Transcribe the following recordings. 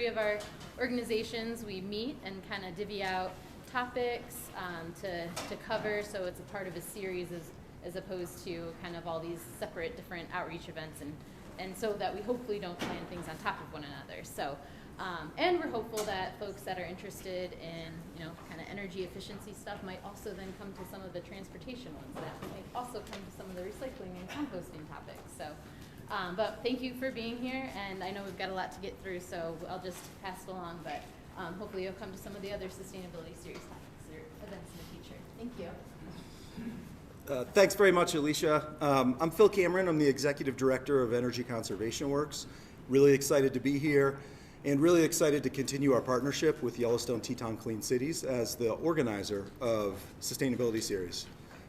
three of our organizations, we meet and kind of divvy out topics to cover, so it's a part of a series as opposed to kind of all these separate different outreach events, and so that we hopefully don't plan things on top of one another. So, and we're hopeful that folks that are interested in, kind of energy efficiency stuff might also then come to some of the transportation ones that might also come to some of the recycling and composting topics. So, but thank you for being here, and I know we've got a lot to get through, so I'll just pass it along, but hopefully you'll come to some of the other sustainability series topics or events in the future. Thank you. Thanks very much, Alicia. I'm Phil Cameron. I'm the Executive Director of Energy Conservation Works. Really excited to be here and really excited to continue our partnership with Yellowstone Teton Clean Cities as the organizer of Sustainability Series.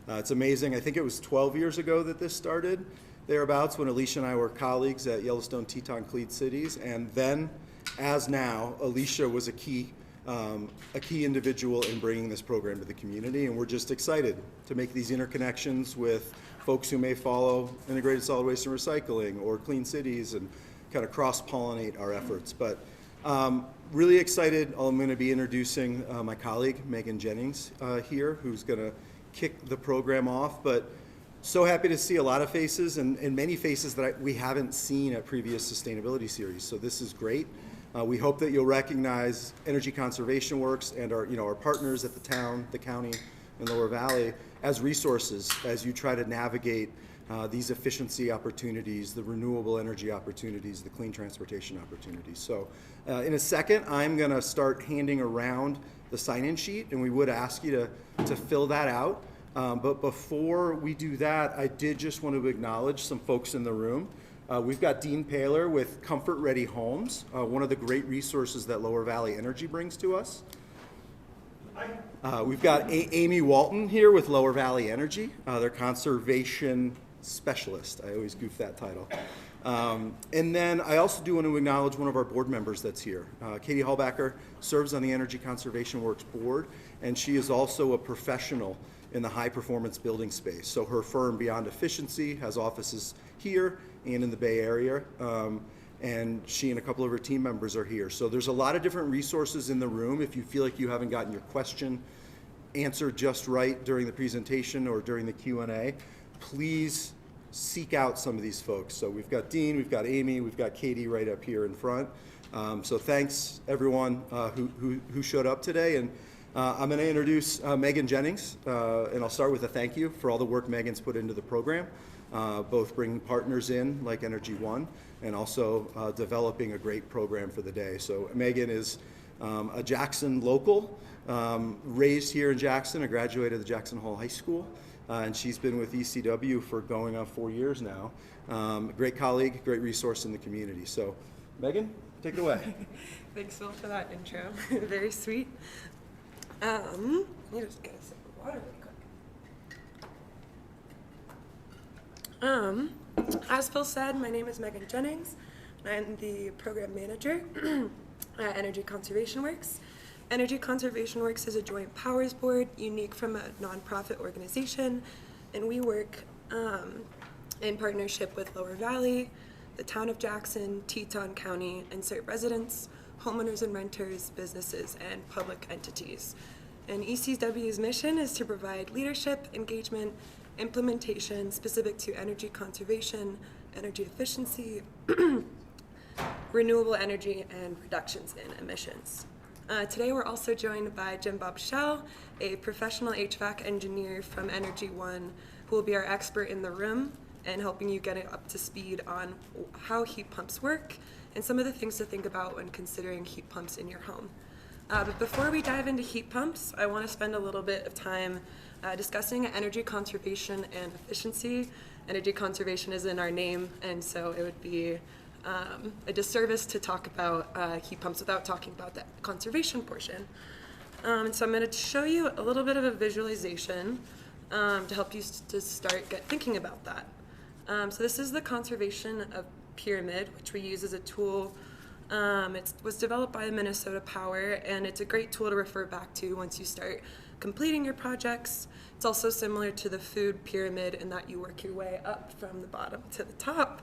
It's amazing. I think it was 12 years ago that this started, thereabouts, when Alicia and I were colleagues at Yellowstone Teton Clean Cities, and then, as now, Alicia was a key individual in bringing this program to the community, and we're just excited to make these interconnections with folks who may follow integrated solid waste and recycling or clean cities and kind of cross-pollinate our efforts. But really excited. I'm going to be introducing my colleague, Megan Jennings, here, who's going to kick the program off. But so happy to see a lot of faces and many faces that we haven't seen at previous sustainability series. So this is great. We hope that you'll recognize Energy Conservation Works and our partners at the town, the county, and Lower Valley as resources as you try to navigate these efficiency opportunities, the renewable energy opportunities, the clean transportation opportunities. So in a second, I'm going to start handing around the sign-in sheet, and we would ask you to fill that out. But before we do that, I did just want to acknowledge some folks in the room. We've got Dean Paler with Comfort Ready Homes, one of the great resources that Lower Valley Energy brings to us. We've got Amy Walton here with Lower Valley Energy, their conservation specialist. I always goof that title. And then I also do want to acknowledge one of our board members that's here. Katie Hallbacker serves on the Energy Conservation Works board, and she is also a professional in the high performance building space. So her firm, Beyond Efficiency, has offices here and in the Bay Area. And she and a couple of her team members are here. So there's a lot of different resources in the room. If you feel like you haven't gotten your question answered just right during the presentation or during the Q&A, please seek out some of these folks. So we've got Dean, we've got Amy, we've got Katie right up here in front. So thanks everyone who showed up today. And I'm going to introduce Megan Jennings, and I'll start with a thank you for all the work Megan's put into the program, both bringing partners in like Energy One and also developing a great program for the day. So Megan is a Jackson local, raised here in Jackson, a graduate of the Jackson Hall High School, and she's been with ECW for going on 4 years now. Great colleague, great resource in the community. So Megan, take it away. Thanks, Phil, for that intro. Very sweet. Let me just get a sip of water really quick. As Phil said, my name is Megan Jennings. I'm the program manager at Energy Conservation Works. Energy Conservation Works is a joint powers board, unique from a nonprofit organization, and we work in partnership with Lower Valley, the town of Jackson, Teton County, and CERT residents, homeowners and renters, businesses, and public entities. And ECW's mission is to provide leadership, engagement, implementation specific to energy conservation, energy efficiency, renewable energy, and reductions in emissions. Today we're also joined by Jim Bob Schell, a professional HVAC engineer from Energy One, who will be our expert in the room and helping you get up to speed on how heat pumps work and some of the things to think about when considering heat pumps in your home. But before we dive into heat pumps, I want to spend a little bit of time discussing energy conservation and efficiency. Energy conservation is in our name, and so it would be a disservice to talk about heat pumps without talking about the conservation portion. And so I'm going to show you a little bit of a visualization to help you to start thinking about that. So this is the conservation of pyramid, which we use as a tool. It was developed by Minnesota Power, and it's a great tool to refer back to once you start completing your projects. It's also similar to the food pyramid in that you work your way up from the bottom to the top.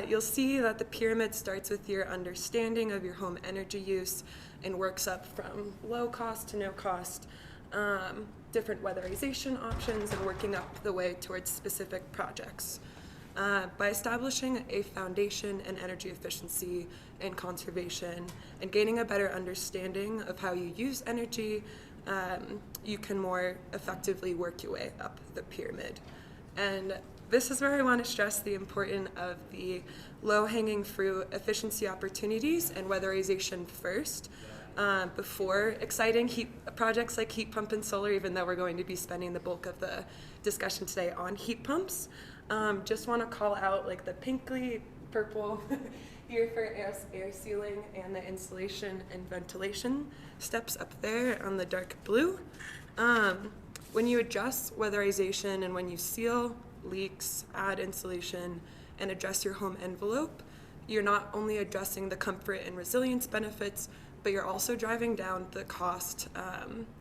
You'll see that the pyramid starts with your understanding of your home energy use and works up from low cost to no cost, different weatherization options, and working up the way towards specific projects. By establishing a foundation in energy efficiency and conservation and gaining a better understanding of how you use energy, you can more effectively work your way up the pyramid. And this is where I want to stress the importance of the low-hanging fruit efficiency opportunities and weatherization first, before exciting projects like heat pump and solar, even though we're going to be spending the bulk of the discussion today on heat pumps. Just want to call out like the pinkly purple here for air sealing and the insulation and ventilation steps up there on the dark blue. When you adjust weatherization and when you seal leaks, add insulation, and address your home envelope, you're not only addressing the comfort and resilience benefits, but you're also driving down the cost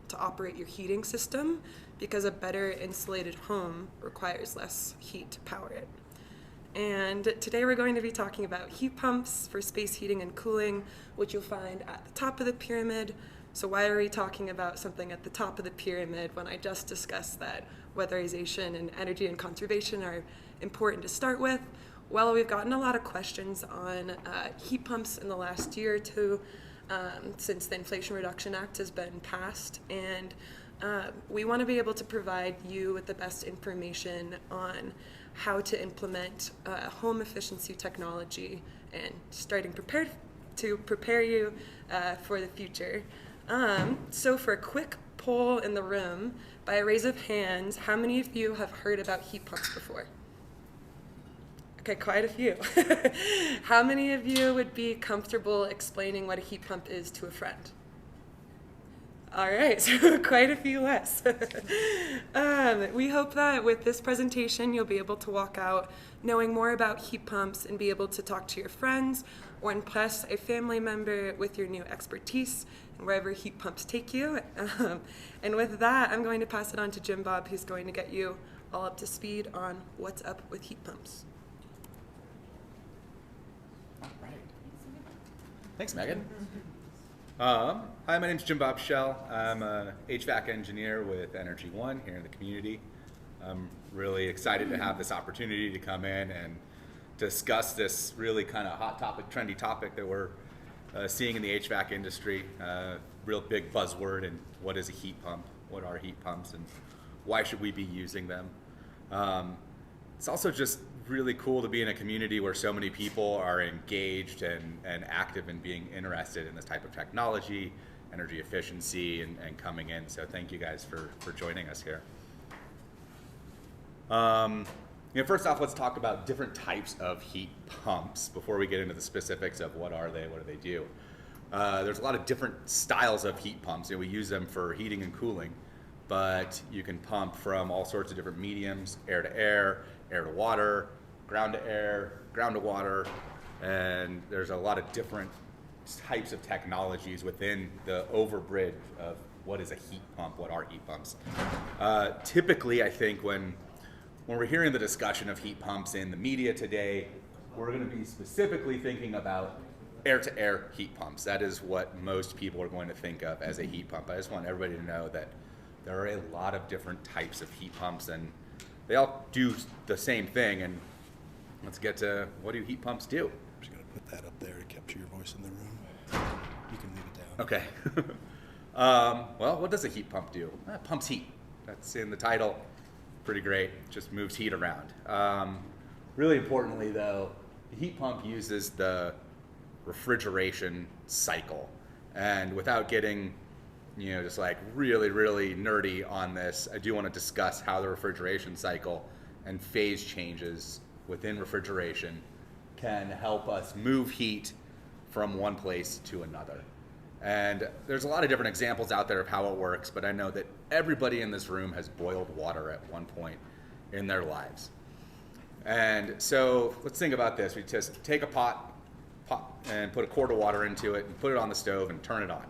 to operate your heating system, because a better insulated home requires less heat to power it. And today we're going to be talking about heat pumps for space heating and cooling, which you'll find at the top of the pyramid. So why are we talking about something at the top of the pyramid when I just discussed that weatherization and energy and conservation are important to start with? Well, we've gotten a lot of questions on heat pumps in the last year or two since the Inflation Reduction Act has been passed, and we want to be able to provide you with the best information on how to implement home efficiency technology and starting to prepare you for the future. So for a quick poll in the room, by a raise of hands, how many of you have heard about heat pumps before? Okay, quite a few. How many of you would be comfortable explaining what a heat pump is to a friend? All right, so quite a few less. We hope that with this presentation, you'll be able to walk out knowing more about heat pumps and be able to talk to your friends or impress a family member with your new expertise and wherever heat pumps take you. And with that, I'm going to pass it on to Jim Bob, who's going to get you all up to speed on what's up with heat pumps. All right. Thanks, Megan. Hi, my name's Jim Bob Schell. I'm a HVAC engineer with Energy One here in the community. I'm really excited to have this opportunity to come in and discuss this really kind of hot topic, trendy topic that we're seeing in the HVAC industry. Real big buzzword, and what is a heat pump? What are heat pumps, and why should we be using them? It's also just really cool to be in a community where so many people are engaged and active in being interested in this type of technology, energy efficiency, and coming in. So thank you guys for joining us here. First off, let's talk about different types of heat pumps before we get into the specifics of what are they, what do they do. There's a lot of different styles of heat pumps. We use them for heating and cooling, but you can pump from all sorts of different mediums: air to air, air to water, ground to air, ground to water, and there's a lot of different types of technologies within the overbridge of what is a heat pump, what are heat pumps. Typically, I think when we're hearing the discussion of heat pumps in the media today, we're going to be specifically thinking about air-to-air heat pumps. That is what most people are going to think of as a heat pump. I just want everybody to know that there are a lot of different types of heat pumps, and they all do the same thing. And let's get to, what do heat pumps do? I'm just going to put that up there to capture your voice in the room. You can leave it down. Okay. Well, what does a heat pump do? It pumps heat. That's in the title. Pretty great. Just moves heat around. Really importantly, though, the heat pump uses the refrigeration cycle. And without getting, just like really, really nerdy on this, I do want to discuss how the refrigeration cycle and phase changes within refrigeration can help us move heat from one place to another. And there's a lot of different examples out there of how it works, but I know that everybody in this room has boiled water at one point in their lives. And so let's think about this. We just take a pot and put a quart of water into it and put it on the stove and turn it on.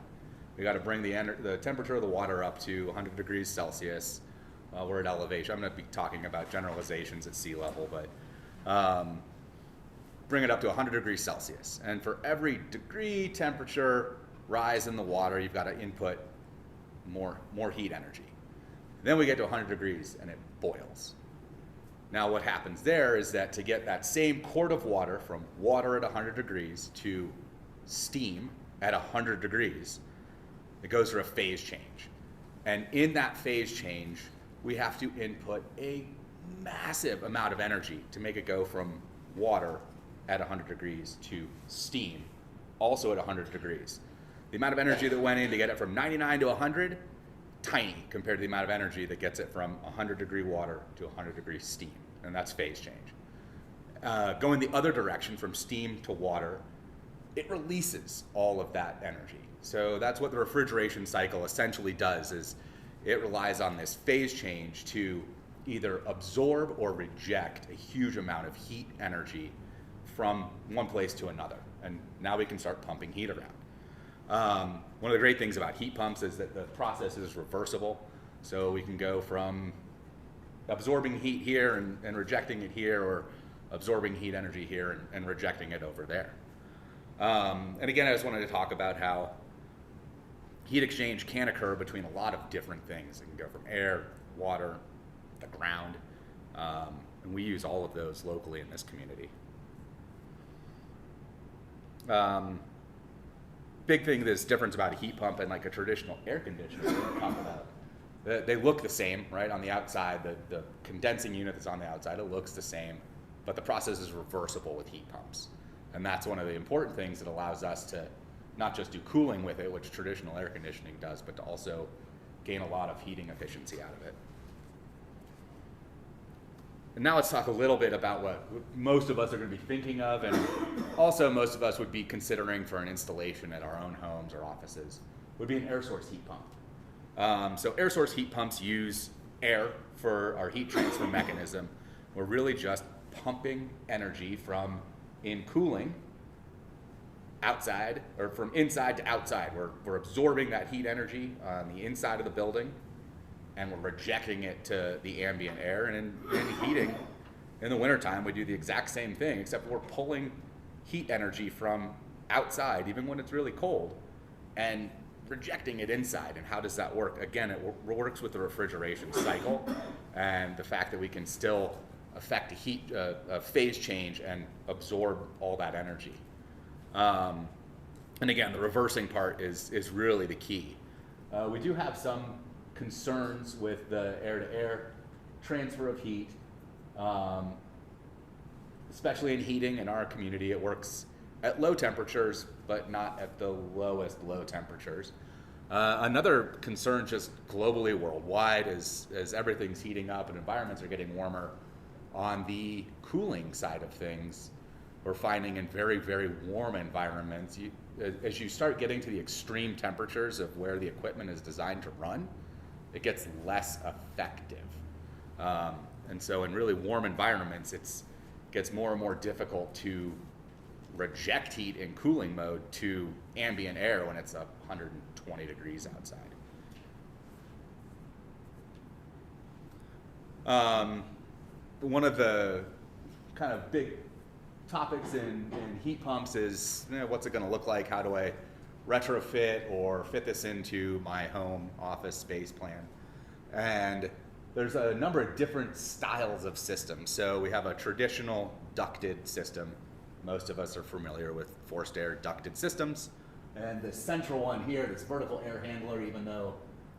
We got to bring the temperature of the water up to 100 degrees Celsius. We're at elevation. I'm going to be talking about generalizations at sea level, but bring it up to 100 degrees Celsius. And for every degree temperature rise in the water, you've got to input more heat energy. Then we get to 100 degrees and it boils. Now what happens there is that to get that same quart of water from water at 100 degrees to steam at 100 degrees, it goes through a phase change. And in that phase change, we have to input a massive amount of energy to make it go from water at 100 degrees to steam, also at 100 degrees. The amount of energy that went in to get it from 99 to 100, tiny compared to the amount of energy that gets it from 100 degree water to 100 degree steam, and that's phase change. Going the other direction from steam to water, it releases all of that energy. So that's what the refrigeration cycle essentially does, is it relies on this phase change to either absorb or reject a huge amount of heat energy from one place to another. And now we can start pumping heat around. One of the great things about heat pumps is that the process is reversible. So we can go from absorbing heat here and rejecting it here, or absorbing heat energy here and rejecting it over there. And again, I just wanted to talk about how heat exchange can occur between a lot of different things. It can go from air, water, the ground, and we use all of those locally in this community. Big thing that's difference about a heat pump and like a traditional air conditioner we talk about. They look the same, right? On the outside, the condensing unit that's on the outside, it looks the same, but the process is reversible with heat pumps. And that's one of the important things that allows us to not just do cooling with it, which traditional air conditioning does, but to also gain a lot of heating efficiency out of it. And now let's talk a little bit about what most of us are going to be thinking of, and also most of us would be considering for an installation at our own homes or offices, would be an air source heat pump. So air source heat pumps use air for our heat transfer mechanism. We're really just pumping energy from in cooling outside, or from inside to outside. We're absorbing that heat energy on the inside of the building, and we're rejecting it to the ambient air. And in heating, in the wintertime, we do the exact same thing, except we're pulling heat energy from outside, even when it's really cold, and rejecting it inside. And how does that work? Again, it works with the refrigeration cycle and the fact that we can still affect a phase change and absorb all that energy. And again, the reversing part is really the key. We do have some concerns with the air-to-air transfer of heat, especially in heating. In our community, it works at low temperatures, but not at the lowest low temperatures. Another concern just globally, worldwide, as everything's heating up and environments are getting warmer, on the cooling side of things, we're finding in very, very warm environments, as you start getting to the extreme temperatures of where the equipment is designed to run, it gets less effective. And so in really warm environments, it gets more and more difficult to reject heat in cooling mode to ambient air when it's 120 degrees outside. One of the kind of big topics in heat pumps is, what's it going to look like? How do I retrofit or fit this into my home office space plan? And there's a number of different styles of systems. So we have a traditional ducted system. Most of us are familiar with forced air ducted systems. And the central one here, this vertical air handler, even though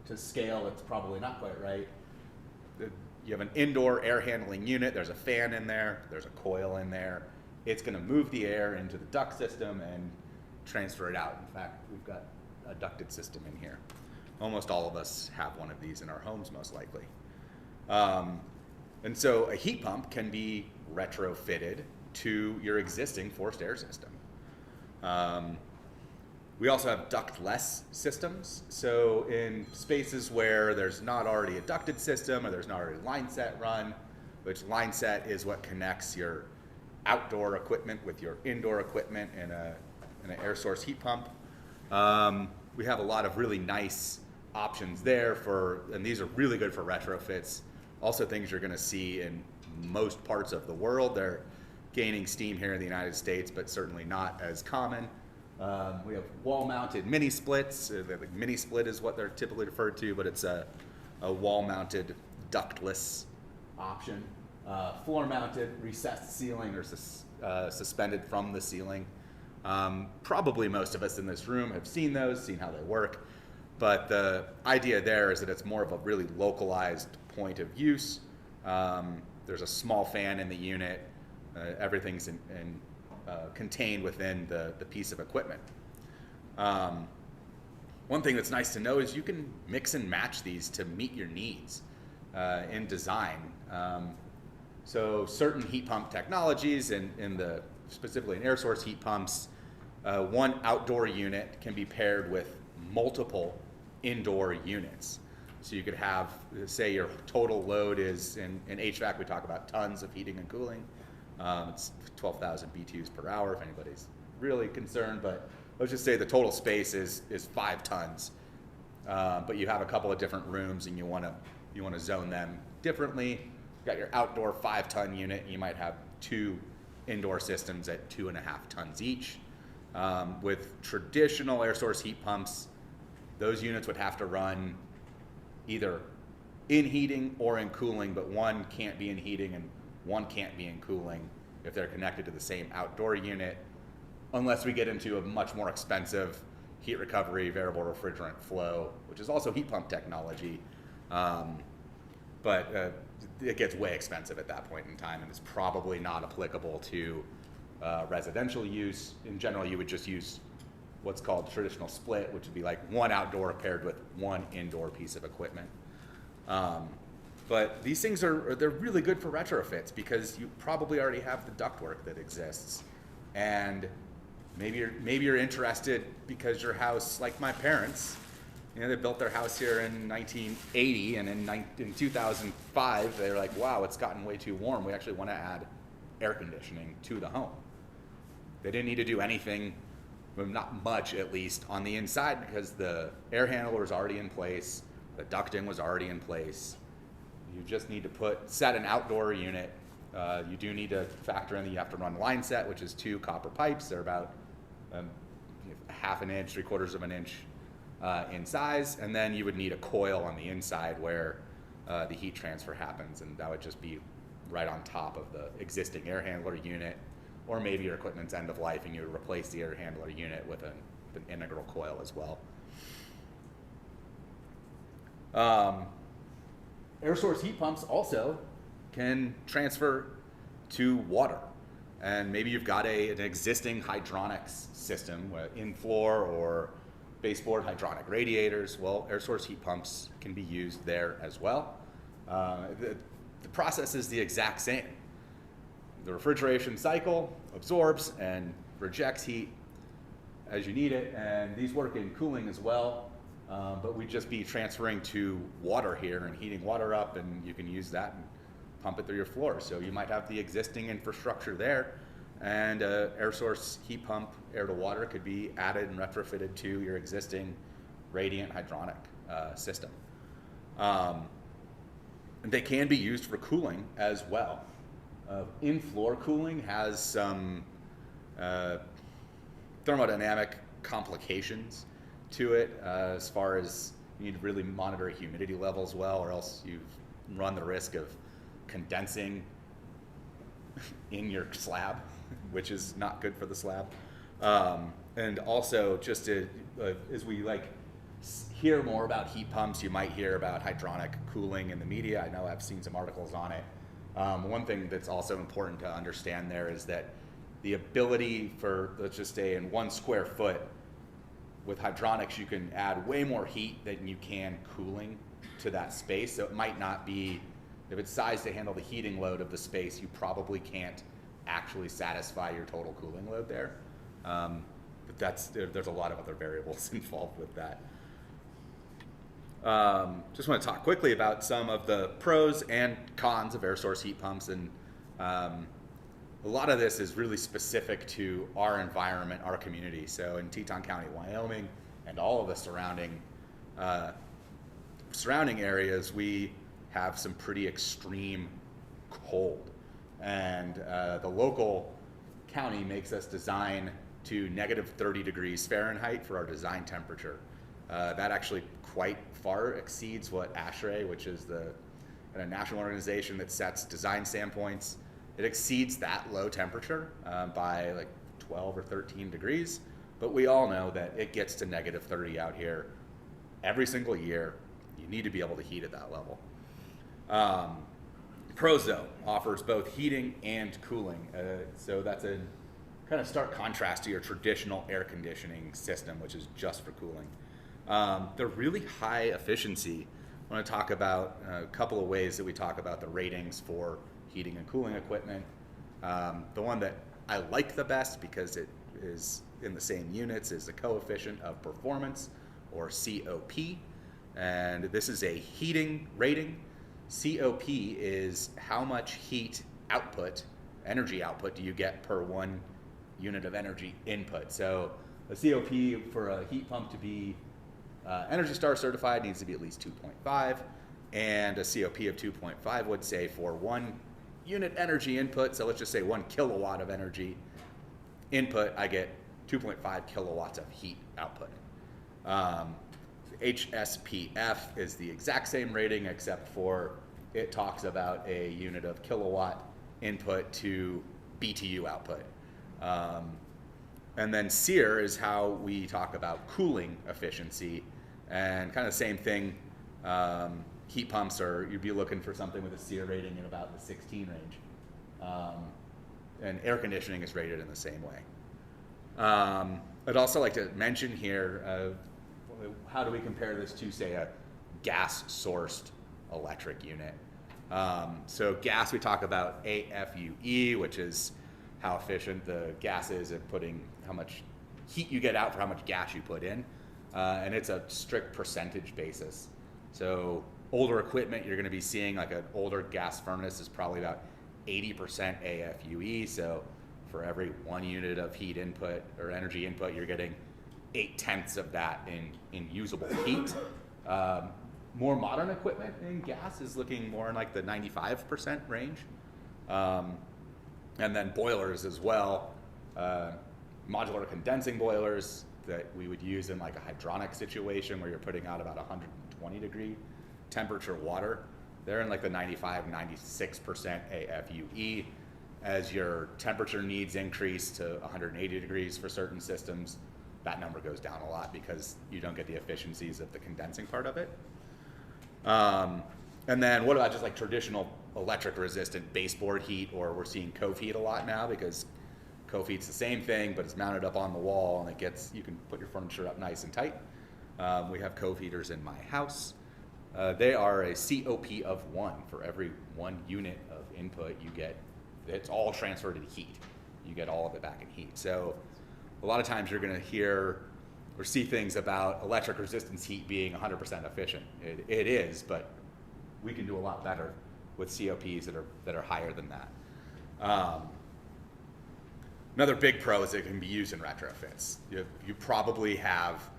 to scale it's probably not quite right, you have an indoor air handling unit, there's a fan in there, there's a coil in there. It's going to move the air into the duct system and transfer it out. In fact, we've got a ducted system in here. Almost all of us have one of these in our homes, most likely. And so a heat pump can be retrofitted to your existing forced air system. We also have ductless systems. So in spaces where there's not already a ducted system, or there's not already line set run, which line set is what connects your outdoor equipment with your indoor equipment in an air source heat pump. We have a lot of really nice options there and these are really good for retrofits. Also things you're going to see in most parts of the world. They're gaining steam here in the United States, but certainly not as common. We have wall-mounted mini splits. The mini split is what they're typically referred to, but it's a wall-mounted ductless option. Floor-mounted recessed ceiling or suspended from the ceiling. Probably most of us in this room have seen those, seen how they work, but the idea there is that it's more of a really localized point of use. There's a small fan in the unit. Everything's contained within the piece of equipment. One thing that's nice to know is you can mix and match these to meet your needs in design. So certain heat pump technologies, specifically in air source heat pumps, one outdoor unit can be paired with multiple indoor units. So you could have, say your total load is, in HVAC we talk about tons of heating and cooling. It's 12,000 BTUs per hour if anybody's really concerned, but let's just say the total space is 5 tons. But you have a couple of different rooms and you want to zone them differently. You've got your outdoor 5-ton unit, and you might have 2 indoor systems at 2.5 tons each. With traditional air source heat pumps, those units would have to run either in heating or in cooling, but one can't be in heating and one can't be in cooling if they're connected to the same outdoor unit, unless we get into a much more expensive heat recovery variable refrigerant flow, which is also heat pump technology. But it gets way expensive at that point in time, and it's probably not applicable to residential use. In general, you would just use what's called traditional split, which would be like one outdoor paired with one indoor piece of equipment. But these things they're really good for retrofits because you probably already have the ductwork that exists, and maybe you're interested because your house, like my parents, they built their house here in 1980, and in 2005 they were like, wow, it's gotten way too warm. We actually want to add air conditioning to the home. They didn't need to do anything, not much at least, on the inside because the air handler was already in place, the ducting was already in place. You just need to set an outdoor unit. You do need to factor in that you have to run line set, which is 2 copper pipes. They're about 1/2 an inch, 3/4 of an inch in size, and then you would need a coil on the inside where the heat transfer happens, and that would just be right on top of the existing air handler unit, or maybe your equipment's end of life and you would replace the air handler unit with an integral coil as well. Air source heat pumps also can transfer to water. And maybe you've got an existing hydronics system, in-floor or baseboard hydronic radiators. Well, air source heat pumps can be used there as well. The process is the exact same. The refrigeration cycle absorbs and rejects heat as you need it, and these work in cooling as well. But we'd just be transferring to water here and heating water up, and you can use that and pump it through your floor. So you might have the existing infrastructure there, and air source heat pump, air to water, could be added and retrofitted to your existing radiant hydronic system. And they can be used for cooling as well. In-floor cooling has some thermodynamic complications to it, as far as you need to really monitor humidity levels well, or else you run the risk of condensing in your slab, which is not good for the slab. And also, just as we hear more about heat pumps, you might hear about hydronic cooling in the media. I know I've seen some articles on it. One thing that's also important to understand there is that the ability for, let's just say, in 1 square foot, with hydronics, you can add way more heat than you can cooling to that space. So it might not be, if it's sized to handle the heating load of the space, you probably can't actually satisfy your total cooling load there. But there's a lot of other variables involved with that. Just want to talk quickly about some of the pros and cons of air source heat pumps, and a lot of this is really specific to our environment, our community. So in Teton County, Wyoming, and all of the surrounding areas, we have some pretty extreme cold. And the local county makes us design to negative 30 degrees Fahrenheit for our design temperature. That actually quite far exceeds what ASHRAE, which is the national organization that sets design standpoints, it exceeds that low temperature by like 12 or 13 degrees. But we all know that it gets to negative 30 out here every single year. You need to be able to heat at that level. Prozo offers both heating and cooling. So that's a kind of stark contrast to your traditional air conditioning system, which is just for cooling. They're really high efficiency. I want to talk about a couple of ways that we talk about the ratings for heating and cooling equipment. The one that I like the best because it is in the same units is the coefficient of performance, or COP. And this is a heating rating. COP is how much heat output, energy output, do you get per 1 unit of energy input. So a COP for a heat pump to be Energy Star certified needs to be at least 2.5, and a COP of 2.5 would say for 1 unit energy input, so let's just say 1 kilowatt of energy input, I get 2.5 kilowatts of heat output. HSPF is the exact same rating, except for it talks about a unit of kilowatt input to BTU output. And then SEER is how we talk about cooling efficiency, and kind of the same thing. Heat pumps you'd be looking for something with a SEER rating in about the 16 range. And air conditioning is rated in the same way. I'd also like to mention here, how do we compare this to, say, a gas-sourced electric unit? So gas, we talk about AFUE, which is how efficient the gas is at putting how much heat you get out for how much gas you put in. And it's a strict percentage basis. So older equipment, you're going to be seeing like an older gas furnace is probably about 80% AFUE. So for every 1 unit of heat input or energy input, you're getting 0.8 of that in usable heat. More modern equipment in gas is looking more in like the 95% range. And then boilers as well, modular condensing boilers that we would use in like a hydronic situation where you're putting out about 120 degree temperature water. They're in like the 95, 96% AFUE. As your temperature needs increase to 180 degrees for certain systems, that number goes down a lot because you don't get the efficiencies of the condensing part of it. And then what about just like traditional electric resistant baseboard heat, or we're seeing cove heat a lot now because cove heat's the same thing, but it's mounted up on the wall and you can put your furniture up nice and tight. We have cove heaters in my house. They are a COP of 1 for every 1 unit of input you get. It's all transferred into heat. You get all of it back in heat. So a lot of times you're going to hear or see things about electric resistance heat being 100% efficient. It is, but we can do a lot better with COPs that are higher than that. Another big pro is it can be used in retrofits. You probably have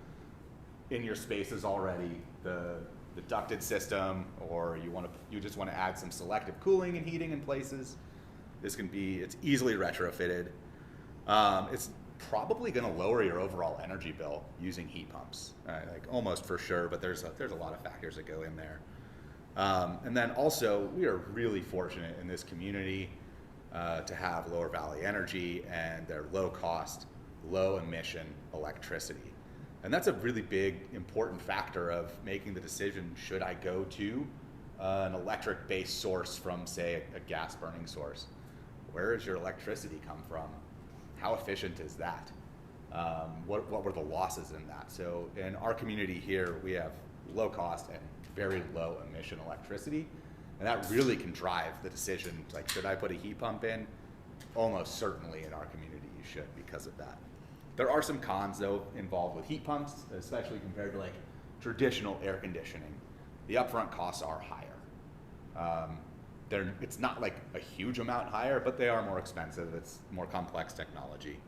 in your spaces already the ducted system, or you just want to add some selective cooling and heating in places. It's easily retrofitted. It's probably going to lower your overall energy bill using heat pumps, like almost for sure, but there's a lot of factors that go in there. And then also, we are really fortunate in this community to have Lower Valley Energy and their low cost, low emission electricity. And that's a really big, important factor of making the decision, should I go to an electric based source from, say, a gas burning source? Where does your electricity come from? How efficient is that? What were the losses in that? So in our community here, we have low cost and very low emission electricity. And that really can drive the decision, like, should I put a heat pump in? Almost certainly in our community you should, because of that. There are some cons, though, involved with heat pumps, especially compared to like traditional air conditioning. The upfront costs are higher. It's not like a huge amount higher, but they are more expensive. It's more complex technology.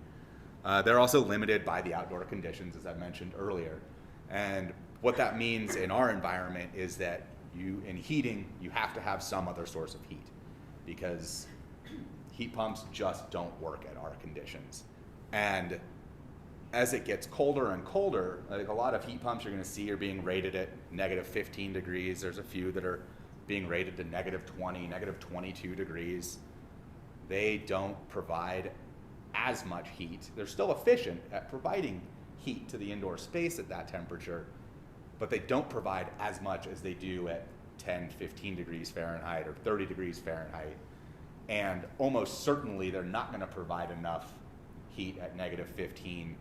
They're also limited by the outdoor conditions, as I mentioned earlier. And what that means in our environment is that in heating, you have to have some other source of heat, because heat pumps just don't work at our conditions. And as it gets colder and colder, like a lot of heat pumps you're going to see are being rated at negative 15 degrees. There's a few that are being rated to negative 20, negative 22 degrees. They don't provide as much heat. They're still efficient at providing heat to the indoor space at that temperature, but they don't provide as much as they do at 10, 15 degrees Fahrenheit or 30 degrees Fahrenheit. And almost certainly they're not going to provide enough heat at negative 15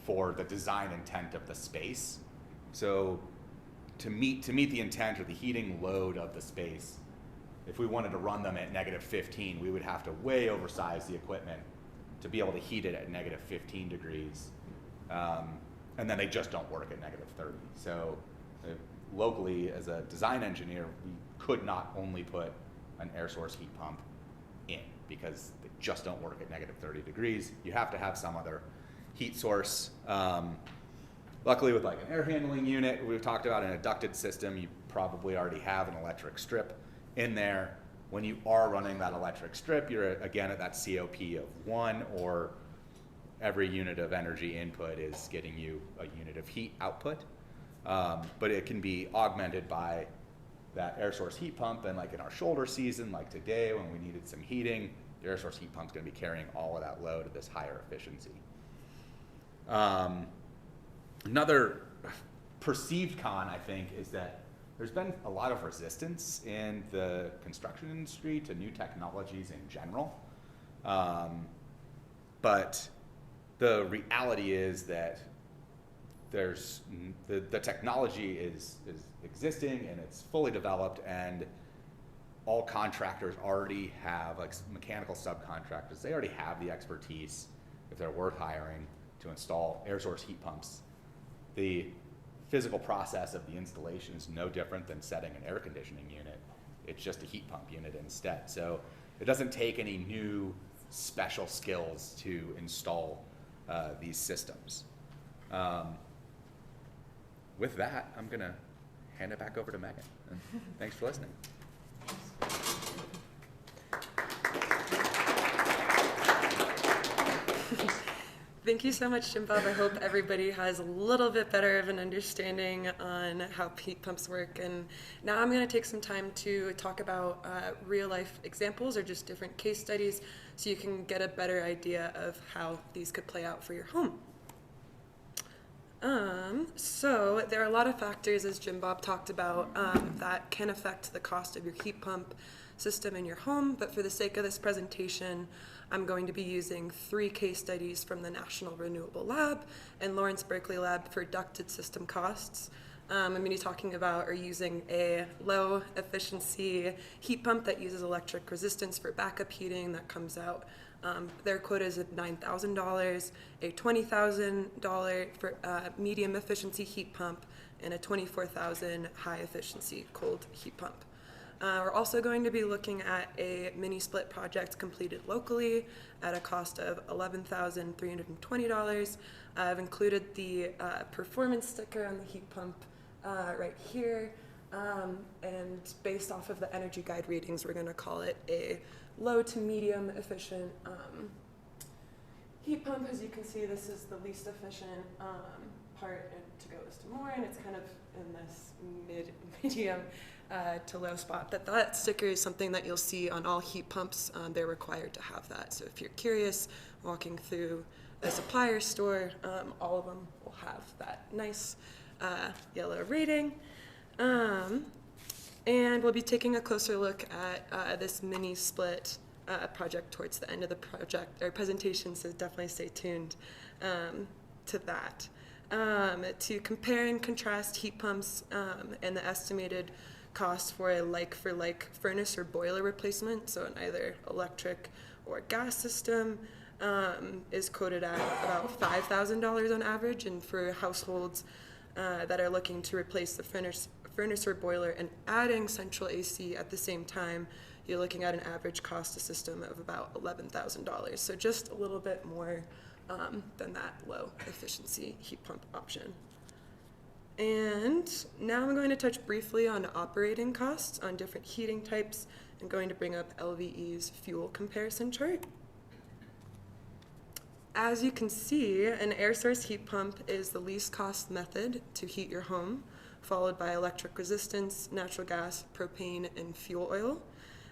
for the design intent of the space. So to meet the intent or the heating load of the space, if we wanted to run them at negative 15, we would have to way oversize the equipment to be able to heat it at negative 15 degrees. And then they just don't work at negative 30. So locally, as a design engineer, we could not only put an air source heat pump in because they just don't work at negative 30 degrees. You have to have some other heat source. Luckily, with like an air handling unit, we've talked about an ducted system, you probably already have an electric strip in there. When you are running that electric strip, you're again at that COP of 1, or every unit of energy input is getting you a unit of heat output. But it can be augmented by that air source heat pump, and like in our shoulder season, like today when we needed some heating, the air source heat pump is going to be carrying all of that load at this higher efficiency. Another perceived con, I think, is that there's been a lot of resistance in the construction industry to new technologies in general. But the reality is that there's the technology is existing and it's fully developed, and all contractors already have, like mechanical subcontractors, they already have the expertise, if they're worth hiring, to install air source heat pumps. The physical process of the installation is no different than setting an air conditioning unit. It's just a heat pump unit instead. So it doesn't take any new special skills to install these systems. With that, I'm going to hand it back over to Megan. And thanks for listening. Thank you so much, Jim Bob. I hope everybody has a little bit better of an understanding on how heat pumps work. And now I'm going to take some time to talk about real life examples or just different case studies so you can get a better idea of how these could play out for your home. So there are a lot of factors, as Jim Bob talked about, that can affect the cost of your heat pump system in your home, but for the sake of this presentation, I'm going to be using 3 case studies from the National Renewable Lab and Lawrence Berkeley Lab for ducted system costs. I'm going to be talking about or using a low efficiency heat pump that uses electric resistance for backup heating that comes out. Their quote is at $9,000, a $20,000 for medium efficiency heat pump, and a $24,000 high efficiency cold heat pump. We're also going to be looking at a mini split project completed locally at a cost of $11,320. I've included the performance sticker on the heat pump right here, and based off of the energy guide readings, we're going to call it a low to medium efficient heat pump. As you can see, this is the least efficient part, and to go is to more, and it's kind of in this medium to low spot. That sticker is something that you'll see on all heat pumps. They're required to have that. So if you're curious, walking through a supplier store, all of them will have that nice yellow rating. And we'll be taking a closer look at this mini split project towards the end of the project or presentation, so definitely stay tuned to that. To compare and contrast heat pumps and the estimated cost for a like-for-like furnace or boiler replacement, so an either electric or gas system, is quoted at about $5,000 on average, and for households that are looking to replace the furnace or boiler and adding central AC at the same time, you're looking at an average cost of system of about $11,000. So just a little bit more than that low efficiency heat pump option. And now I'm going to touch briefly on operating costs on different heating types I'm going to bring up LVE's fuel comparison chart. As you can see, an air source heat pump is the least cost method to heat your home, followed by electric resistance, natural gas, propane, and fuel oil.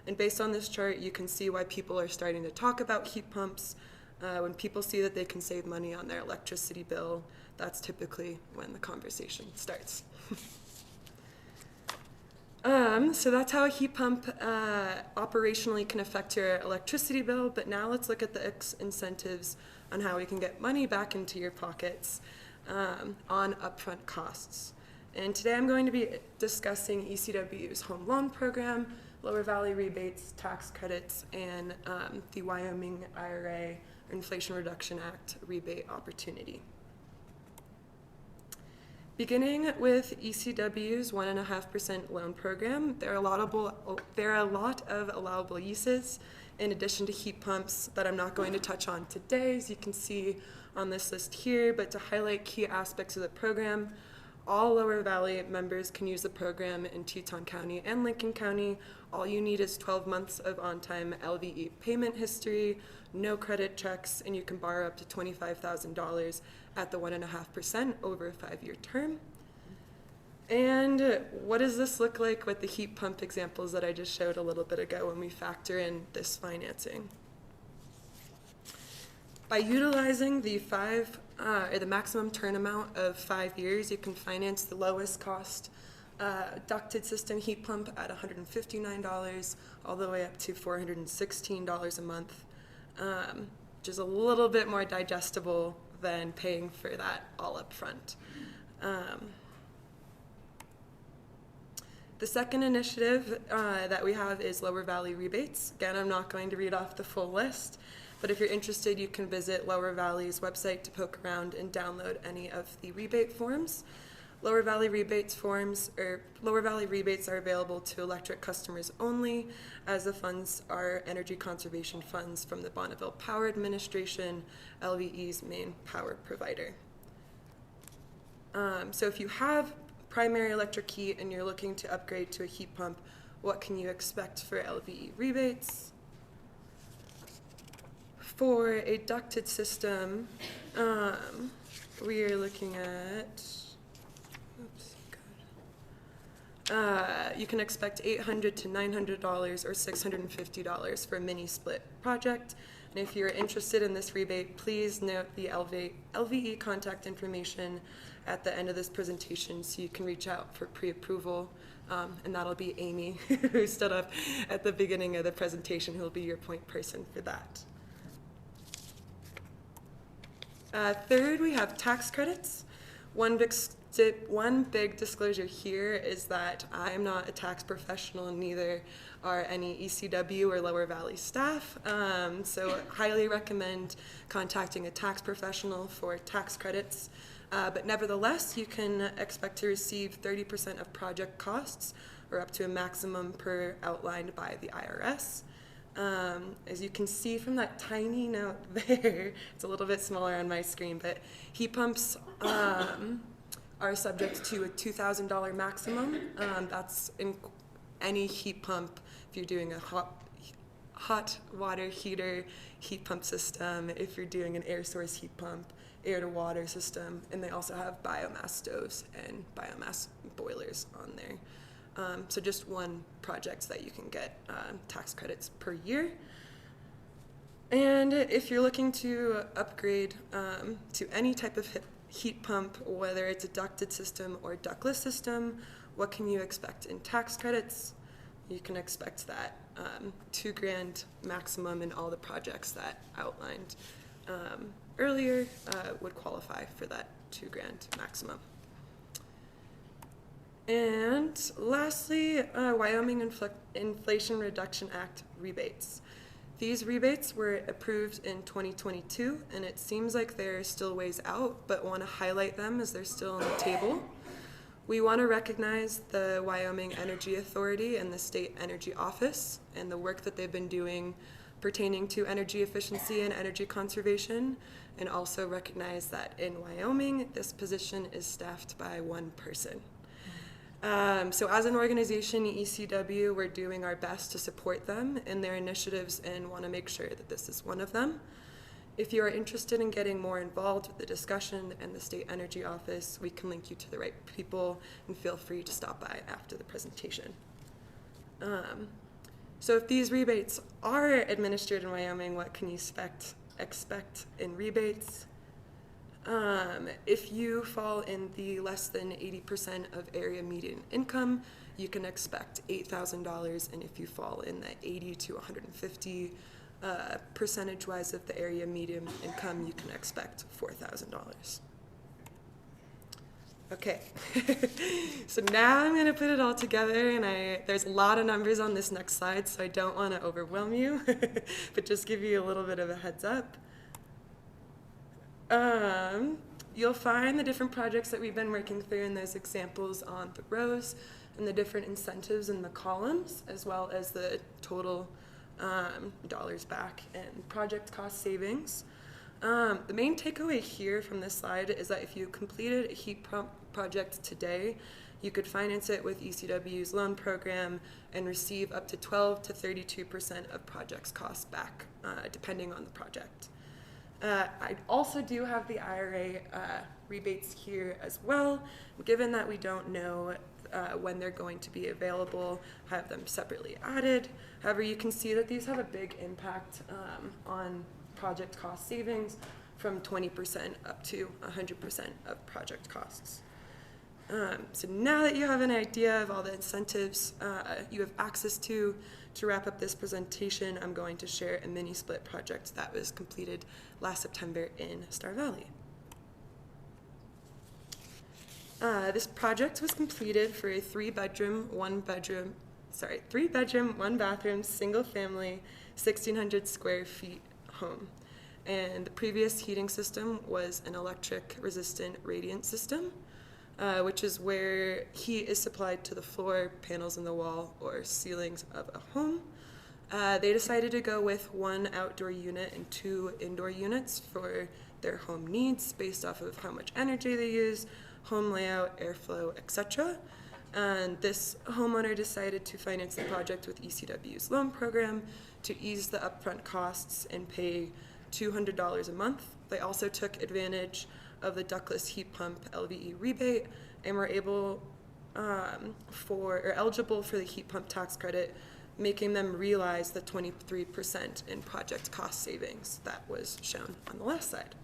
And based on this chart, you can see why people are starting to talk about heat pumps. When people see that they can save money on their electricity bill, that's typically when the conversation starts. So that's how a heat pump operationally can affect your electricity bill, but now let's look at the incentives on how we can get money back into your pockets on upfront costs. And today I'm going to be discussing ECW's home loan program, Lower Valley rebates, tax credits, and the Wyoming IRA, Inflation Reduction Act rebate opportunity. Beginning with ECW's 1.5% loan program, there are a lot of allowable uses in addition to heat pumps that I'm not going to touch on today, as you can see on this list here, but to highlight key aspects of the program, all Lower Valley members can use the program in Teton County and Lincoln County. All you need is 12 months of on-time LVE payment history, no credit checks, and you can borrow up to $25,000 at the 1.5% over a 5-year term. And what does this look like with the heat pump examples that I just showed a little bit ago when we factor in this financing? By utilizing the maximum turn amount of 5 years, you can finance the lowest cost ducted system heat pump at $159 all the way up to $416 a month, which is a little bit more digestible than paying for that all up front. The second initiative that we have is Lower Valley rebates. Again, I'm not going to read off the full list, but if you're interested, you can visit Lower Valley's website to poke around and download any of the rebate forms. Lower Valley rebates are available to electric customers only, as the funds are energy conservation funds from the Bonneville Power Administration, LVE's main power provider. So if you have primary electric heat and you're looking to upgrade to a heat pump, what can you expect for LVE rebates? For a ducted system, we are looking at, you can expect $800 to $900 or $650 for a mini split project. And if you're interested in this rebate, please note the LVE contact information at the end of this presentation so you can reach out for pre-approval. And that'll be Amy, who stood up at the beginning of the presentation, who will be your point person for that. Third, we have tax credits. One big disclosure here is that I'm not a tax professional, and neither are any ECW or Lower Valley staff. So highly recommend contacting a tax professional for tax credits. But nevertheless, you can expect to receive 30% of project costs, or up to a maximum per outlined by the IRS. As you can see from that tiny note there, it's a little bit smaller on my screen, but heat pumps are subject to a $2,000 maximum. That's in any heat pump. If you're doing a hot water heater heat pump system, if you're doing an air source heat pump, air to water system, and they also have biomass stoves and biomass boilers on there. So just one project that you can get tax credits per year. And if you're looking to upgrade to any type of heat pump, whether it's a ducted system or ductless system, what can you expect in tax credits? You can expect that $2,000 maximum in all the projects that outlined earlier would qualify for that $2,000 maximum. And lastly, Wyoming Inflation Reduction Act rebates. These rebates were approved in 2022, and it seems like they're still ways out, but want to highlight them as they're still on the table. We want to recognize the Wyoming Energy Authority and the State Energy Office and the work that they've been doing pertaining to energy efficiency and energy conservation, and also recognize that in Wyoming, this position is staffed by one person. So as an organization, ECW, we're doing our best to support them in their initiatives and want to make sure that this is one of them. If you are interested in getting more involved with the discussion and the State Energy Office, we can link you to the right people, and feel free to stop by after the presentation. So if these rebates are administered in Wyoming, what can you expect in rebates? If you fall in the less than 80% of area median income, you can expect $8,000, and if you fall in the 80 to 150 percentage-wise of the area median income, you can expect $4,000. Okay, so now I'm going to put it all together, and there's a lot of numbers on this next slide, so I don't want to overwhelm you, but just give you a little bit of a heads up. You'll find the different projects that we've been working through in those examples on the rows, and the different incentives in the columns, as well as the total dollars back and project cost savings. The main takeaway here from this slide is that if you completed a heat pump project today, you could finance it with ECW's loan program and receive up to 12 to 32% of project's costs back, depending on the project. I also do have the IRA rebates here as well. Given that we don't know when they're going to be available, have them separately added. However, you can see that these have a big impact on project cost savings, from 20% up to 100% of project costs. So now that you have an idea of all the incentives you have access to wrap up this presentation, I'm going to share a mini split project that was completed last September in Star Valley. This project was completed for a three bedroom, one bathroom, single family, 1,600 square feet home. And the previous heating system was an electric resistant radiant system, which is where heat is supplied to the floor, panels in the wall, or ceilings of a home. They decided to go with one outdoor unit and two indoor units for their home needs based off of how much energy they use, home layout, airflow, etc. And this homeowner decided to finance the project with ECW's loan program to ease the upfront costs and pay $200 a month. They also took advantage of the ductless heat pump LVE rebate and were eligible for the heat pump tax credit, making them realize the 23% in project cost savings that was shown on the last slide.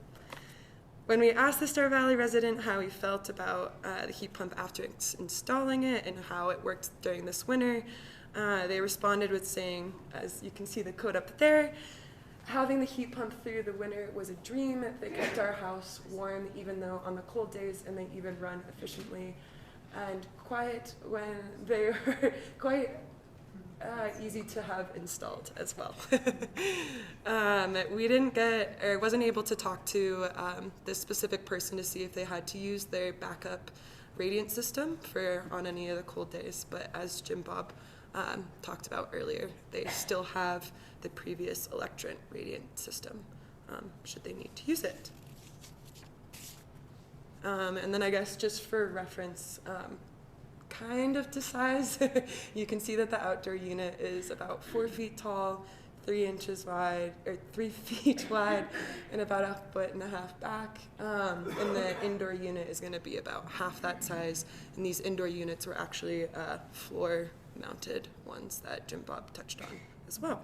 When we asked the Star Valley resident how he felt about the heat pump after installing it and how it worked during this winter, they responded with saying, as you can see the quote up there, "Having the heat pump through the winter was a dream. They kept our house warm even though on the cold days, and they even run efficiently and quiet when they were quite easy to have installed as well." We wasn't able to talk to this specific person to see if they had to use their backup radiant system on any of the cold days, but as Jim Bob talked about earlier, they still have the previous electric radiant system should they need to use it. And then I guess just for reference, kind of to size, you can see that the outdoor unit is about 4 feet tall, 3 inches wide, or 3 feet wide, and about 1.5 feet back. And the indoor unit is going to be about half that size. And these indoor units were actually floor-mounted ones that Jim Bob touched on as well.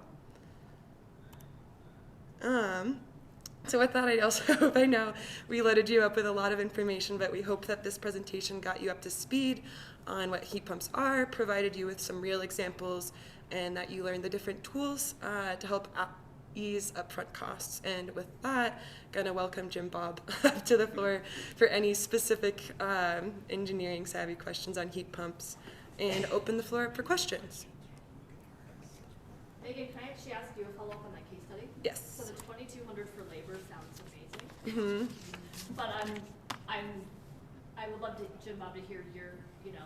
So with that, I also hope I know we loaded you up with a lot of information, but we hope that this presentation got you up to speed on what heat pumps are, provided you with some real examples, and that you learned the different tools to help ease upfront costs. And with that, gonna welcome Jim Bob up to the floor for any specific engineering savvy questions on heat pumps, and open the floor up for questions. Megan, can I actually ask you a follow-up on that case study? Yes. So the $2,200 for labor sounds amazing. Mm-hmm. But I would love to, Jim Bob, to hear your,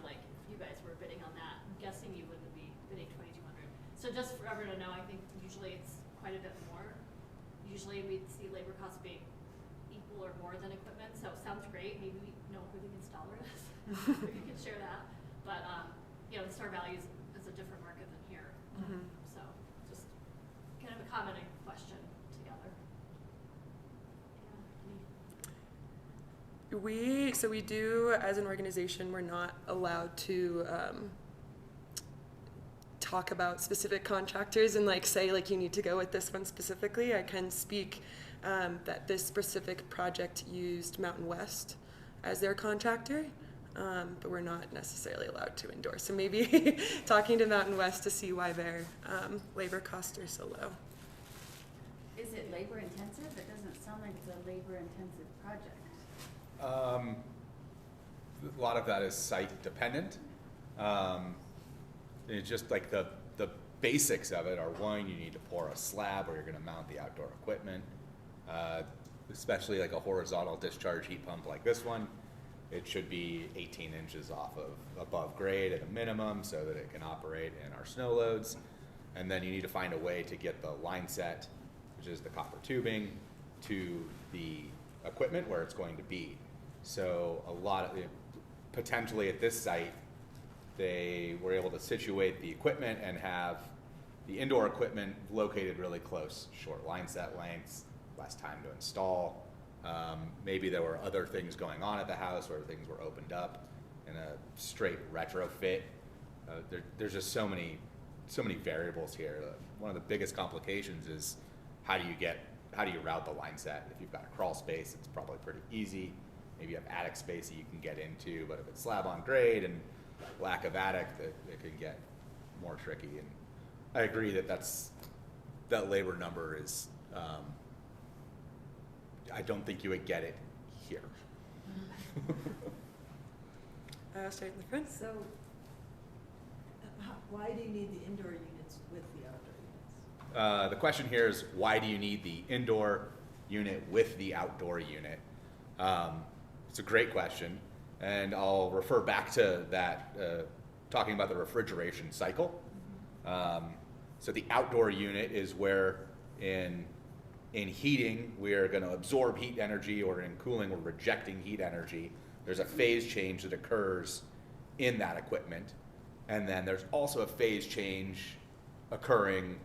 like, if you guys were bidding on that. I'm guessing you wouldn't be bidding $2,200. So just for everyone to know, I think usually it's quite a bit more. Usually we'd see labor costs being equal or more than equipment. So it sounds great. Maybe we know who the installer is. If you could share that. But you know, the Star Valley is a different market than here. So just kind of a comment and question together. Yeah. So we do, as an organization, we're not allowed to talk about specific contractors and like say like you need to go with this one specifically. I can speak that this specific project used Mountain West as their contractor, but we're not necessarily allowed to endorse. So maybe talking to Mountain West to see why their labor costs are so low. Is it labor intensive? It doesn't sound like it's a labor intensive project. A lot of that is site dependent. It's just like the basics of it are, one, you need to pour a slab where you're going to mount the outdoor equipment, especially like a horizontal discharge heat pump like this one. It should be 18 inches off of above grade at a minimum so that it can operate in our snow loads. And then you need to find a way to get the line set, which is the copper tubing, to the equipment where it's going to be. So a lot of, potentially at this site, they were able to situate the equipment and have the indoor equipment located really close, short line set lengths, less time to install. Maybe there were other things going on at the house where things were opened up in a straight retrofit. There's just so many variables here. One of the biggest complications is how do you route the line set? If you've got a crawl space, it's probably pretty easy. Maybe you have attic space that you can get into, but if it's slab on grade and lack of attic, it can get more tricky. And I agree that labor number is, I don't think you would get it here. Straight in the front. So, why do you need the indoor units with the outdoor units? The question here is, why do you need the indoor unit with the outdoor unit? It's a great question, and I'll refer back to that, talking about the refrigeration cycle. So the outdoor unit is where in heating, we are going to absorb heat energy, or in cooling, we're rejecting heat energy. There's a phase change that occurs in that equipment. And then there's also a phase change occurring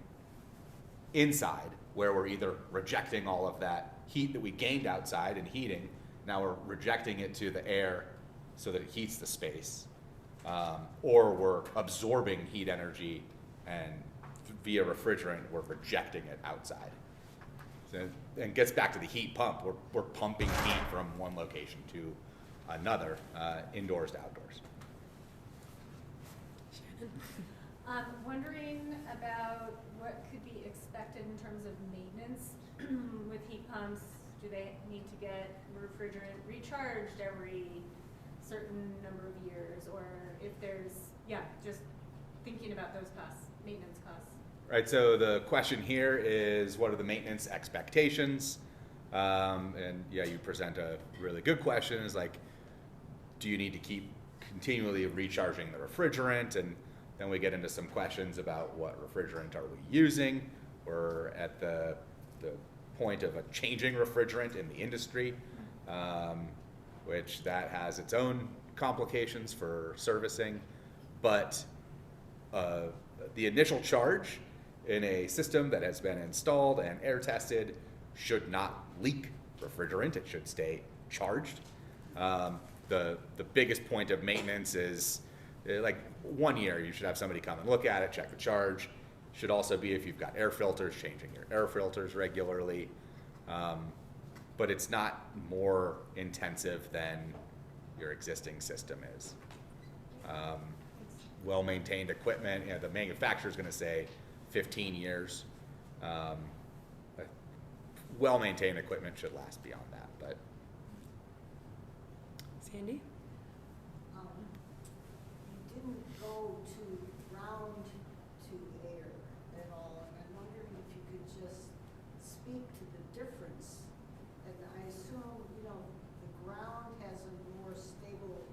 inside, where we're either rejecting all of that heat that we gained outside in heating, now we're rejecting it to the air so that it heats the space, or we're absorbing heat energy and via refrigerant, we're rejecting it outside. So, and it gets back to the heat pump. We're pumping heat from one location to another, indoors to outdoors. I'm wondering about what could be expected in terms of maintenance with heat pumps. Do they need to get refrigerant recharged every certain number of years, or if there's, just thinking about those costs, maintenance costs. Right, so the question here is, what are the maintenance expectations? And you present a really good question, is like, do you need to keep continually recharging the refrigerant? And then we get into some questions about what refrigerant are we using. We're at the point of a changing refrigerant in the industry, which that has its own complications for servicing. But the initial charge in a system that has been installed and air tested should not leak refrigerant. It should stay charged. The biggest point of maintenance is like 1 year, you should have somebody come and look at it, check the charge. Should also be, if you've got air filters, changing your air filters regularly. But it's not more intensive than your existing system is. Well-maintained equipment, the manufacturer is going to say 15 years. Well-maintained equipment should last beyond that. But Sandy? You didn't go to ground to air at all, and I'm wondering if you could just speak to the difference. And I assume, the ground has a more stable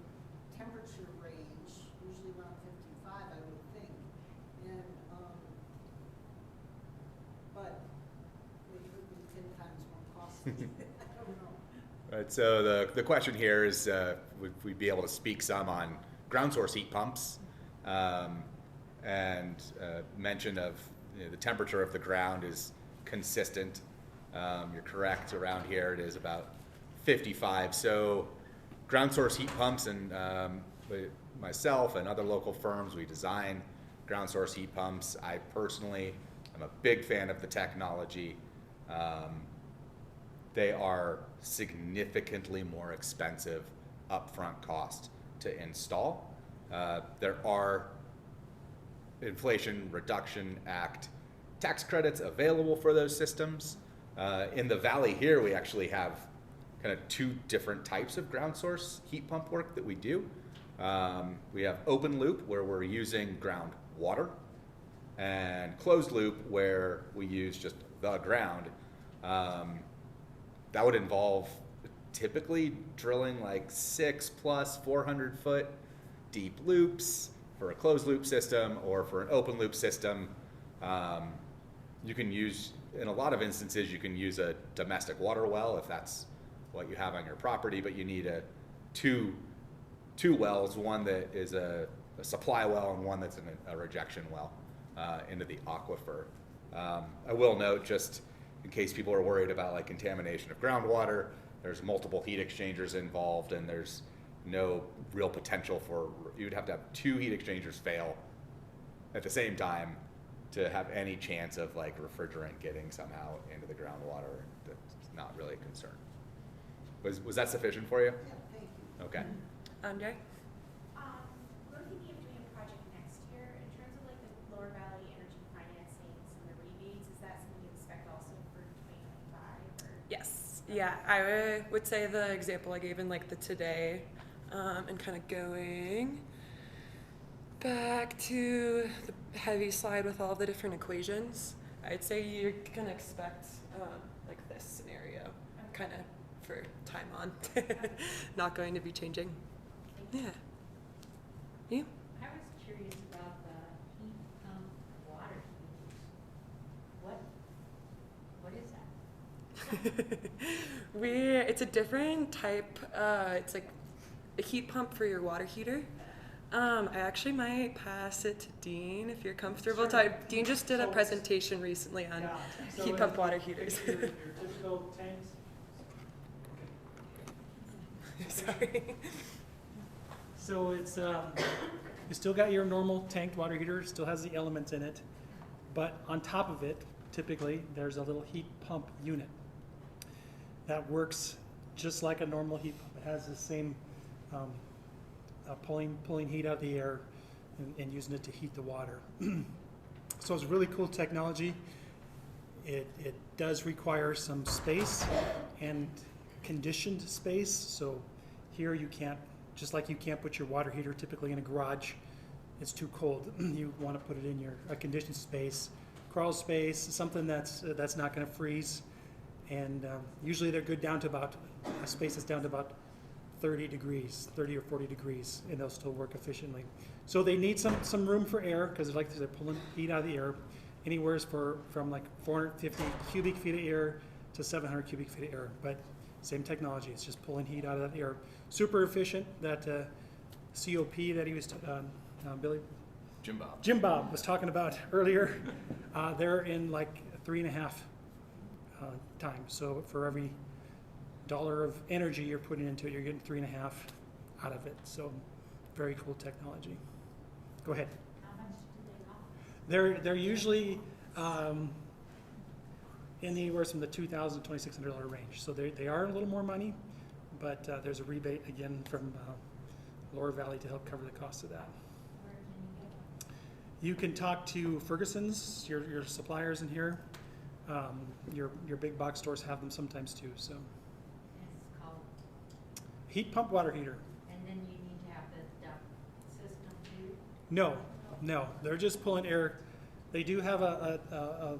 temperature range, usually around 55, I would think. And, but it would be 10 times more costly. I don't know. Right, so the question here is, would we be able to speak some on ground source heat pumps and mention of the temperature of the ground is consistent. You're correct, around here it is about 55. So ground source heat pumps, and myself and other local firms, we design ground source heat pumps. I personally am a big fan of the technology. They are significantly more expensive upfront cost to install. There are Inflation Reduction Act tax credits available for those systems. In the valley here, we actually have kind of two different types of ground source heat pump work that we do. We have open loop, where we're using groundwater, and closed loop, where we use just the ground. That would involve typically drilling like 6+ 400 foot deep loops for a closed loop system, or for an open loop system. You can use, in a lot of instances, you can use a domestic water well if that's what you have on your property, but you need two wells, one that is a supply well and one that's a rejection well into the aquifer. I will note, just in case people are worried about like contamination of groundwater, there's multiple heat exchangers involved, and there's no real potential for, you'd have to have 2 heat exchangers fail at the same time to have any chance of like refrigerant getting somehow into the groundwater. That's not really a concern. Was that sufficient for you? Yeah, thank you. Okay. Andre? We're thinking of doing a project next year. In terms of like the Lower Valley Energy financing, some of the rebates, is that something you expect also for 2025? Or? Yes. Yeah, I would say the example I gave in like the today, and kind of going back to the heavy slide with all the different equations, I'd say you're gonna expect like this scenario, kind of for time on, not going to be changing. Yeah. You? I was curious about the heat pump water heaters. What is that? It's a different type, it's like a heat pump for your water heater. I actually might pass it to Dean if you're comfortable. Sure. Dean just did a presentation recently on heat pump water heaters. Your typical tanks. Sorry. So it's you still got your normal tanked water heater, still has the elements in it, but on top of it, typically there's a little heat pump unit that works just like a normal heat pump. It has the same pulling heat out of the air and using it to heat the water. So it's really cool technology. It does require some space and conditioned space. So here you can't, just like you can't put your water heater typically in a garage, it's too cold. You want to put it in a conditioned space, crawl space, something that's not going to freeze. And usually they're good down to about, a space that's down to about 30 degrees, 30 or 40 degrees, and they'll still work efficiently. So they need some room for air, because they're pulling heat out of the air, anywhere from like 450 cubic feet of air to 700 cubic feet of air. But same technology, it's just pulling heat out of that air. Super efficient. That COP that he was, Jim Bob was talking about earlier, they're in like 3.5 times. So for every $1 of energy you're putting into it, you're getting 3.5 out of it. So very cool technology. Go ahead. How much do they cost? They're usually anywhere from the $2,000 to $2,600 range. So they are a little more money, but there's a rebate again from Lower Valley to help cover the cost of that. Where can you get one? You can talk to Ferguson's, your suppliers in here. Your big box stores have them sometimes too. So It's called, heat pump water heater. and then you need to have the duct system too? No, they're just pulling air. They do have a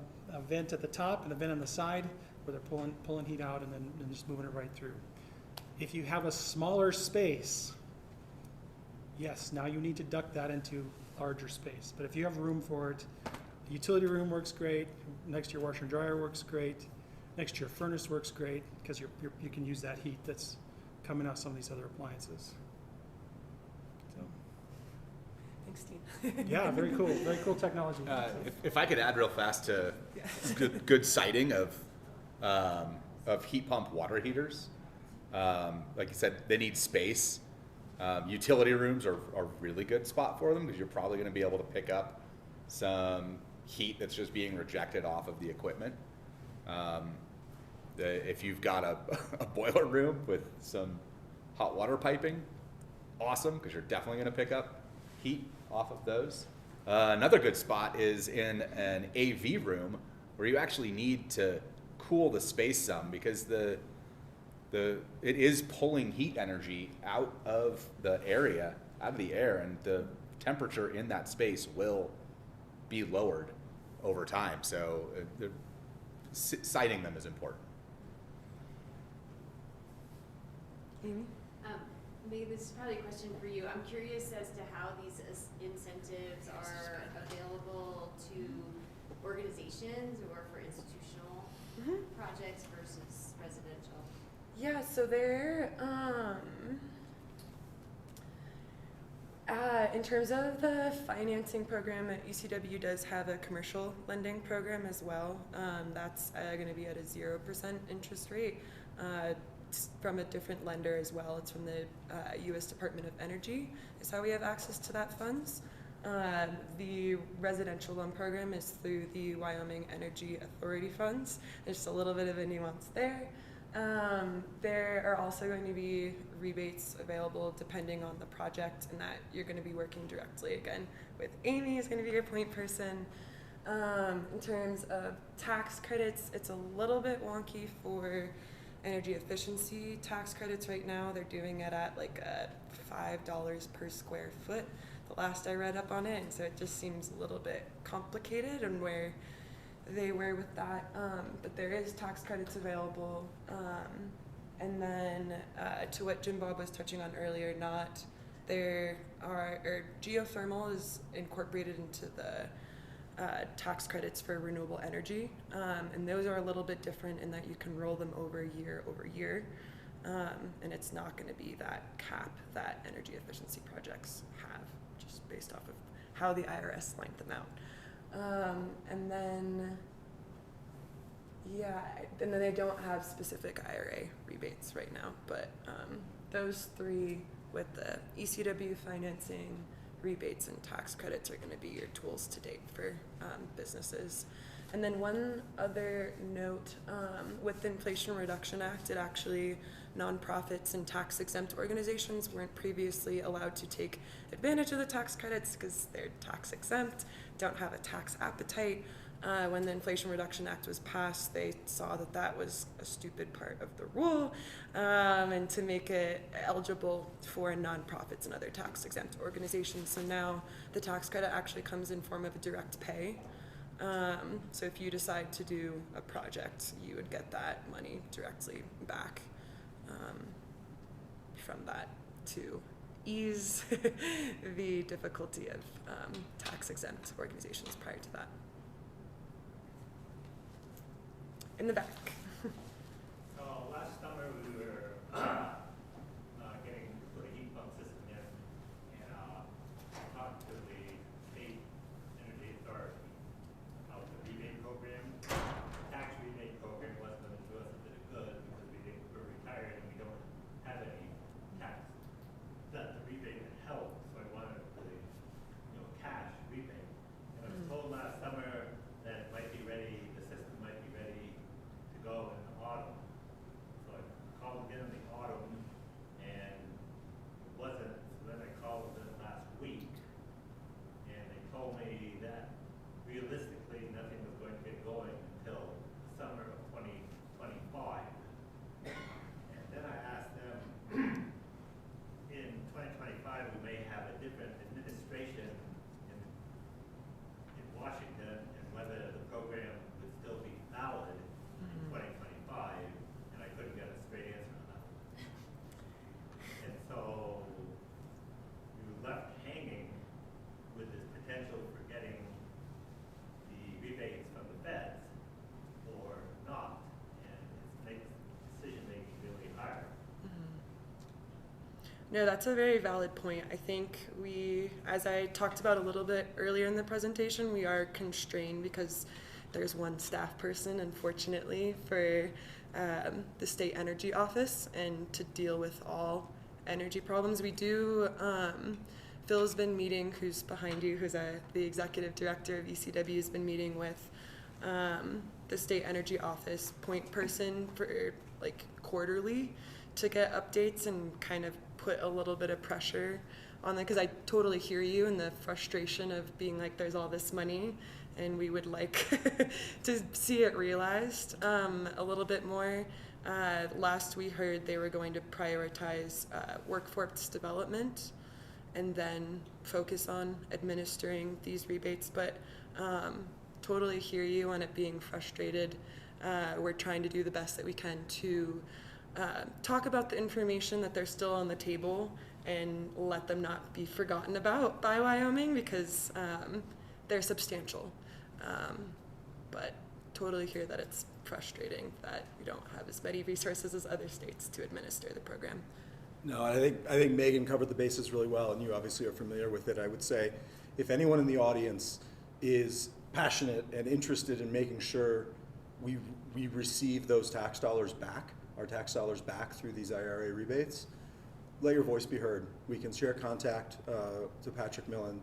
vent at the top and a vent on the side where they're pulling heat out and then just moving it right through. If you have a smaller space, yes, now you need to duct that into larger space. But if you have room for it, the utility room works great. Next to your washer and dryer works great. Next to your furnace works great, because you can use that heat that's coming out some of these other appliances. So. 16. Yeah, very cool technology. If I could add real fast to good siting of heat pump water heaters, like you said, they need space. Utility rooms are a really good spot for them because you're probably going to be able to pick up some heat that's just being rejected off of the equipment. If you've got a boiler room with some hot water piping, awesome, because you're definitely going to pick up heat off of those. Another good spot is in an AV room where you actually need to cool the space some because it is pulling heat energy out of the area, out of the air, and the temperature in that space will be lowered over time. So siting them is important. Amy? Maybe this is probably a question for you. I'm curious as to how these incentives are available to organizations or for institutional projects versus residential. Yeah, so they're in terms of the financing program, ECW does have a commercial lending program as well. That's going to be at a 0% interest rate. It's from a different lender as well. It's from the U.S. Department of Energy is how we have access to that funds. The residential loan program is through the Wyoming Energy Authority funds. There's just a little bit of a nuance there. There are also going to be rebates available depending on the project, and that you're going to be working directly again with Amy, who's going to be your point person. In terms of tax credits, it's a little bit wonky for energy efficiency tax credits right now. They're doing it at like $5 per square foot, the last I read up on it, and so it just seems a little bit complicated and where they were with that, but there is tax credits available. And then to what Jim Bob was touching on earlier, geothermal is incorporated into the tax credits for renewable energy, and those are a little bit different in that you can roll them over year, and it's not going to be that cap that energy efficiency projects have, just based off of how the IRS lined them out. And then they don't have specific IRA rebates right now, but those three with the ECW financing, rebates, and tax credits are going to be your tools to date for businesses. And then one other note, with the Inflation Reduction Act, it actually, nonprofits and tax exempt organizations weren't previously allowed to take advantage of the tax credits because they're tax exempt, don't have a tax appetite. When the Inflation Reduction Act was passed, they saw that that was a stupid part of the rule, and to make it eligible for nonprofits and other tax exempt organizations. So now the tax credit actually comes in form of a direct pay. So if you decide to do a project, you would get that money directly back from that to ease the difficulty of tax exempt organizations prior to that. In the back. Last summer we were getting to put a heat pump system in, and talked to the state energy authority about the rebate program. The tax rebate program wasn't going to do us a bit of good because we're retired and we don't have any tax. That the rebate would help, so I wanted the cash rebate. And I was told last summer that it might be ready, the system might be ready to go in the autumn. So I called again in the autumn and it wasn't. So then I called them last week and they told me that realistically nothing was going to get going until the summer of 2025. And then I asked them, in 2025 we may have No, that's a very valid point. I think as I talked about a little bit earlier in the presentation, we are constrained because there's one staff person, unfortunately, for the state energy office, and to deal with all energy problems. We do, Phil's been meeting, who's behind you, who's the executive director of ECW, has been meeting with the state energy office point person for like quarterly to get updates and kind of put a little bit of pressure on them, because I totally hear you and the frustration of being like, there's all this money and we would like to see it realized a little bit more. Last we heard they were going to prioritize workforce development and then focus on administering these rebates, but totally hear you on it being frustrated. We're trying to do the best that we can to talk about the information that they're still on the table and let them not be forgotten about by Wyoming, because they're substantial. But totally hear that it's frustrating that we don't have as many resources as other states to administer the program. No, I think Megan covered the bases really well, and you obviously are familiar with it. I would say if anyone in the audience is passionate and interested in making sure we receive those tax dollars back, our tax dollars back through these IRA rebates, let your voice be heard. We can share contact to Patrick Millen,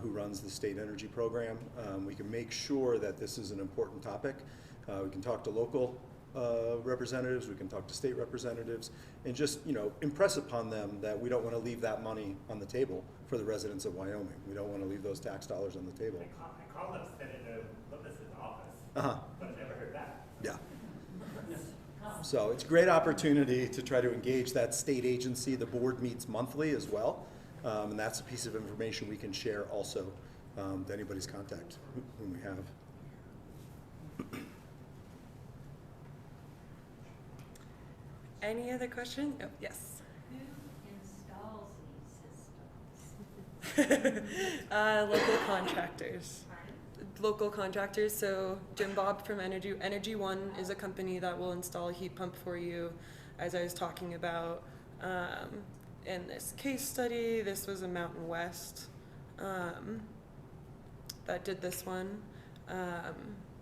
who runs the state energy program. We can make sure that this is an important topic. We can talk to local representatives, we can talk to state representatives, and just impress upon them that we don't want to leave that money on the table for the residents of Wyoming. We don't want to leave those tax dollars on the table. I called up Senator Lopez's office, Uh-huh. but I never heard back. Yeah. So it's a great opportunity to try to engage that state agency. The board meets monthly as well, and that's a piece of information we can share also to anybody's contact whom we have. Any other question? Oh, yes. Who installs these systems? Local contractors. Local contractors. So Jim Bob from Energy One is a company that will install a heat pump for you. As I was talking about in this case study, this was a Mountain West that did this one.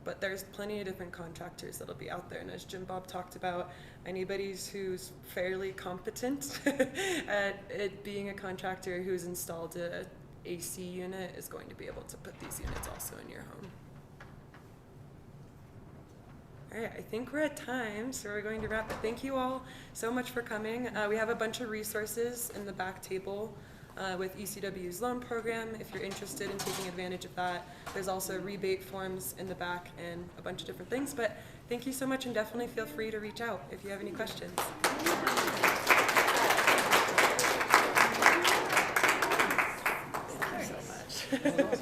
But there's plenty of different contractors that'll be out there. And as Jim Bob talked about, anybody who's fairly competent at it being a contractor who's installed a AC unit is going to be able to put these units also in your home. All right, I think we're at time, so we're going to wrap it. Thank you all so much for coming. We have a bunch of resources in the back table with ECW's loan program if you're interested in taking advantage of that. There's also rebate forms in the back and a bunch of different things. But thank you so much, and definitely feel free to reach out if you have any questions. Thank you so much.